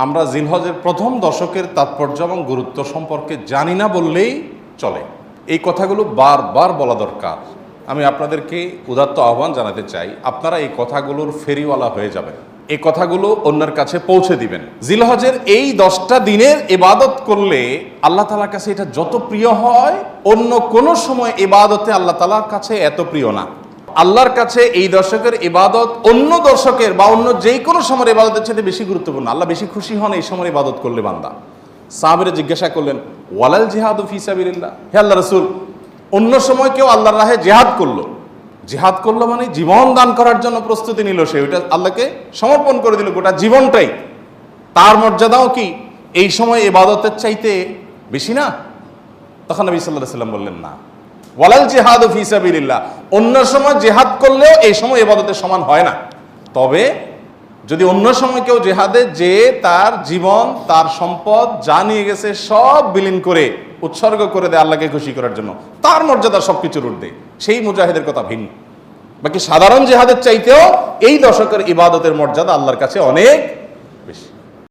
আমরা জিলহজের প্রথম দশকের তাৎপর্য এবং গুরুত্ব সম্পর্কে জানি না বললেই চলে। এই কথাগুলো বারবার বলা দরকার। আমি আপনাদেরকে উদাত্ত আহ্বান জানাতে চাই, আপনারা এই কথাগুলোর ফেরিওয়ালা হয়ে যাবেন, এই কথাগুলো অন্যের কাছে পৌঁছে দিবেন। জিলহজের এই 10টা দিনের ইবাদত করলে আল্লাহ তাআলার কাছে এটা যত প্রিয় হয়, অন্য কোনো সময় ইবাদতে আল্লাহ তাআলার কাছে এত প্রিয় না। আল্লাহর কাছে এই দশকের ইবাদত অন্য দশকের বা অন্য যে কোনো সময়ের ইবাদতের সাথে বেশি গুরুত্বপূর্ণ। আল্লাহ বেশি খুশি হন এই সময় ইবাদত করলে বান্দা। সাহাবীরা জিজ্ঞাসা করলেন, ওয়ালাল জিহাদু ফি সাবিলিল্লাহ, হে আল্লাহ রাসূল, অন্য সময় কেউ আল্লাহর রাহে জিহাদ করলো মানে জীবন দান করার জন্য প্রস্তুতি নিল, সে ওইটা আল্লাহকে সমর্পণ করে দিল গোটা জীবনটাই, তার মর্যাদাও কি এই সময় ইবাদতের চাইতে বেশি না? তখন নবী সাল্লাল্লাহু আলাইহি ওয়াসাল্লাম বললেন, না, ওয়ালাল জিহাদু ফি সাবিলিল্লাহ, অন্য সময় জিহাদ করলেও এই সময় ইবাদতের সমান হয় না। তবে যদি অন্য সময় কেউ জিহাদে যে তার জীবন তার সম্পদ যা নিয়ে গেছে সব বিলীন করে উৎসর্গ করে দেয় আল্লাহকে খুশি করার জন্য, তার মর্যাদা সবকিছুর ঊর্ধ্বে, সেই মুজাহিদের কথা ভিন্ন। বাকি সাধারণ জিহাদের চাইতেও এই দশকের ইবাদতের মর্যাদা আল্লাহর কাছে অনেক